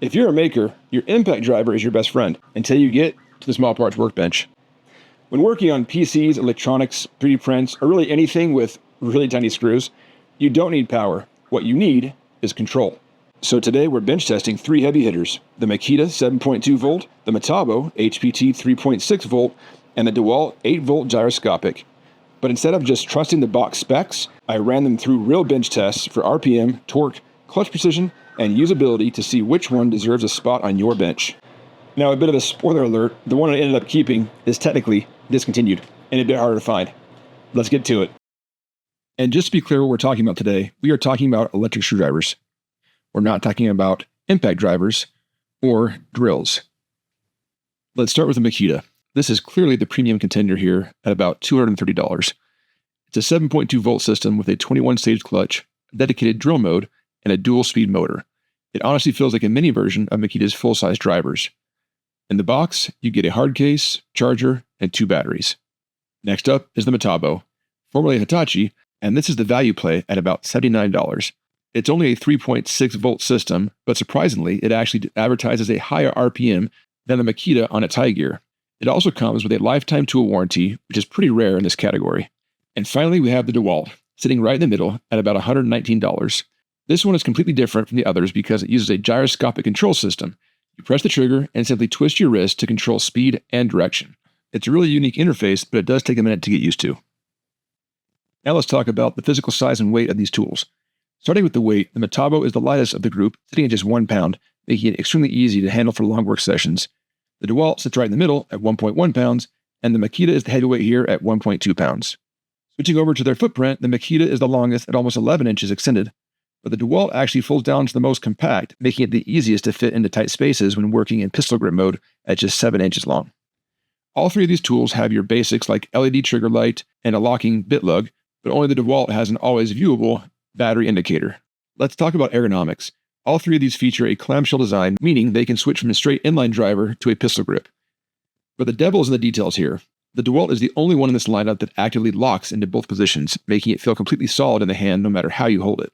If you're a maker, your impact driver is your best friend until you get to the small parts workbench. When working on PCs, electronics, 3D prints, or really anything with really tiny screws, you don't need power. What you need is control. So today we're bench testing 3 heavy hitters: the Makita 7.2 volt, the Metabo HPT 3.6 volt, and the DeWalt 8 volt gyroscopic. But instead of just trusting the box specs, I ran them through real bench tests for RPM, torque, clutch precision, and usability to see which one deserves a spot on your bench. Now, a bit of a spoiler alert, the one I ended up keeping is technically discontinued and a bit harder to find. Let's get to it. And just to be clear what we're talking about today, we are talking about electric screwdrivers. We're not talking about impact drivers or drills. Let's start with the Makita. This is clearly the premium contender here at about $230. It's a 7.2 volt system with a 21-stage clutch, a dedicated drill mode, and a dual-speed motor. It honestly feels like a mini version of Makita's full-size drivers. In the box, you get a hard case, charger, and 2 batteries. Next up is the Metabo, formerly Hitachi, and this is the value play at about $79. It's only a 3.6 volt system, but surprisingly, it actually advertises a higher RPM than the Makita on its high gear. It also comes with a lifetime tool warranty, which is pretty rare in this category. And finally, we have the DeWalt, sitting right in the middle at about $119. This one is completely different from the others because it uses a gyroscopic control system. You press the trigger and simply twist your wrist to control speed and direction. It's a really unique interface, but it does take a minute to get used to. Now let's talk about the physical size and weight of these tools. Starting with the weight, the Metabo is the lightest of the group, sitting at just 1 pound, making it extremely easy to handle for long work sessions. The DeWalt sits right in the middle at 1.1 pounds, and the Makita is the heavyweight here at 1.2 pounds. Switching over to their footprint, the Makita is the longest at almost 11 inches extended, but the DeWalt actually folds down to the most compact, making it the easiest to fit into tight spaces when working in pistol grip mode at just 7 inches long. All 3 of these tools have your basics like LED trigger light and a locking bit lug, but only the DeWalt has an always viewable battery indicator. Let's talk about ergonomics. All 3 of these feature a clamshell design, meaning they can switch from a straight inline driver to a pistol grip. But the devil is in the details here. The DeWalt is the only one in this lineup that actively locks into both positions, making it feel completely solid in the hand no matter how you hold it.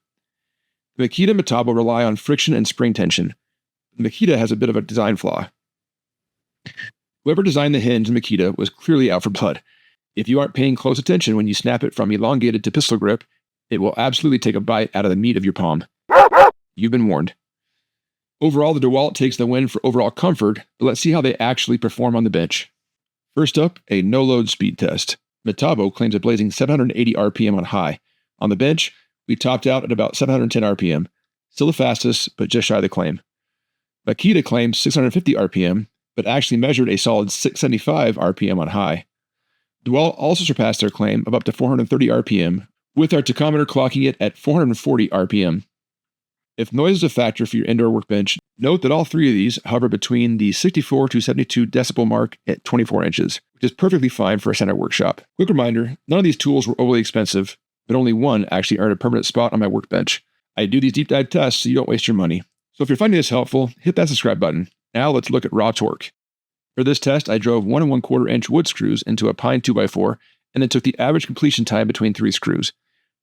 The Makita and Metabo rely on friction and spring tension. The Makita has a bit of a design flaw. Whoever designed the hinge in Makita was clearly out for blood. If you aren't paying close attention when you snap it from elongated to pistol grip, it will absolutely take a bite out of the meat of your palm. You've been warned. Overall, the DeWalt takes the win for overall comfort, but let's see how they actually perform on the bench. First up, a no-load speed test. Metabo claims a blazing 780 RPM on high. On the bench, we topped out at about 710 RPM. Still the fastest, but just shy of the claim. Makita claims 650 RPM, but actually measured a solid 675 RPM on high. DeWalt also surpassed their claim of up to 430 RPM, with our tachometer clocking it at 440 RPM. If noise is a factor for your indoor workbench, note that all 3 of these hover between the 64 to 72 decibel mark at 24 inches, which is perfectly fine for a center workshop. Quick reminder, none of these tools were overly expensive, but only one actually earned a permanent spot on my workbench. I do these deep dive tests so you don't waste your money. So if you're finding this helpful, hit that subscribe button. Now let's look at raw torque. For this test, I drove 1 1/4 inch wood screws into a pine 2x4 and then took the average completion time between 3 screws.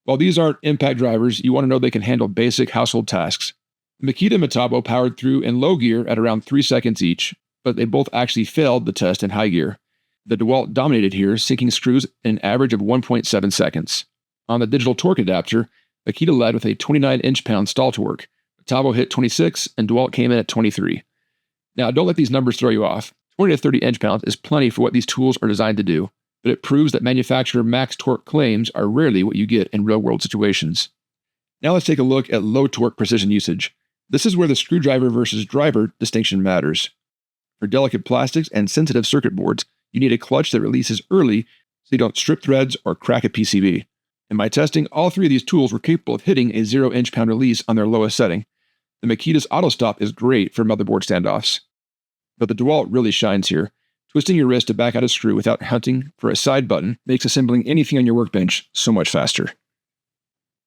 While these aren't impact drivers, you want to know they can handle basic household tasks. The Makita and Metabo powered through in low gear at around 3 seconds each, but they both actually failed the test in high gear. The DeWalt dominated here, sinking screws in an average of 1.7 seconds. On the digital torque adapter, Makita led with a 29 inch-pound stall torque. Metabo hit 26, and DeWalt came in at 23. Now, don't let these numbers throw you off. 20 to 30 inch-pounds is plenty for what these tools are designed to do, but it proves that manufacturer max torque claims are rarely what you get in real-world situations. Now let's take a look at low torque precision usage. This is where the screwdriver versus driver distinction matters. For delicate plastics and sensitive circuit boards, you need a clutch that releases early so you don't strip threads or crack a PCB. In my testing, all 3 of these tools were capable of hitting a 0 inch-pound release on their lowest setting. The Makita's auto stop is great for motherboard standoffs. But the DeWalt really shines here. Twisting your wrist to back out a screw without hunting for a side button makes assembling anything on your workbench so much faster.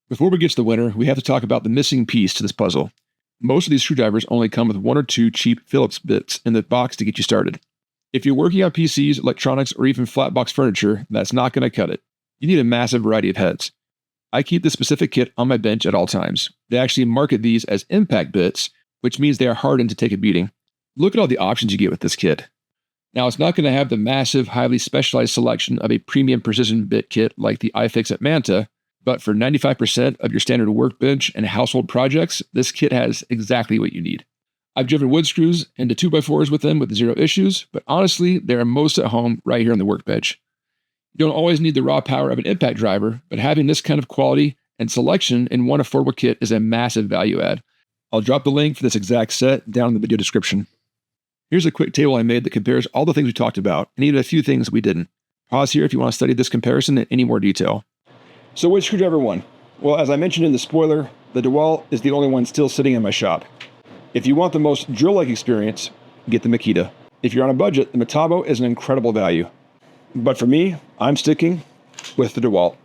Before we get to the winner, we have to talk about the missing piece to this puzzle. Most of these screwdrivers only come with 1 or 2 cheap Phillips bits in the box to get you started. If you're working on PCs, electronics, or even flat box furniture, that's not going to cut it. You need a massive variety of heads. I keep this specific kit on my bench at all times. They actually market these as impact bits, which means they are hardened to take a beating. Look at all the options you get with this kit. Now, it's not going to have the massive, highly specialized selection of a premium precision bit kit like the iFix at Manta, but for 95% of your standard workbench and household projects, this kit has exactly what you need. I've driven wood screws into 2x4s with them with zero issues, but honestly, they are most at home right here on the workbench. You don't always need the raw power of an impact driver, but having this kind of quality and selection in one affordable kit is a massive value add. I'll drop the link for this exact set down in the video description. Here's a quick table I made that compares all the things we talked about, and even a few things we didn't. Pause here if you want to study this comparison in any more detail. So which screwdriver won? Well, as I mentioned in the spoiler, the DeWalt is the only one still sitting in my shop. If you want the most drill-like experience, get the Makita. If you're on a budget, the Metabo is an incredible value. But for me, I'm sticking with the DeWalt.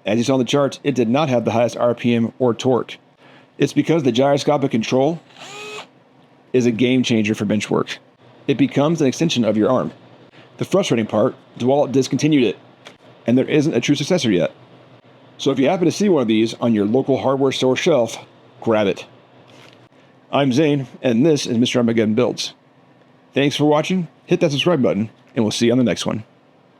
As you saw in the charts, it did not have the highest RPM or torque. It's because the gyroscopic control is a game changer for bench work. It becomes an extension of your arm. The frustrating part, DeWalt discontinued it, and there isn't a true successor yet. So if you happen to see one of these on your local hardware store shelf, grab it. I'm Zane, and this is Mr. Armageddon Builds. Thanks for watching, hit that subscribe button, and we'll see you on the next one.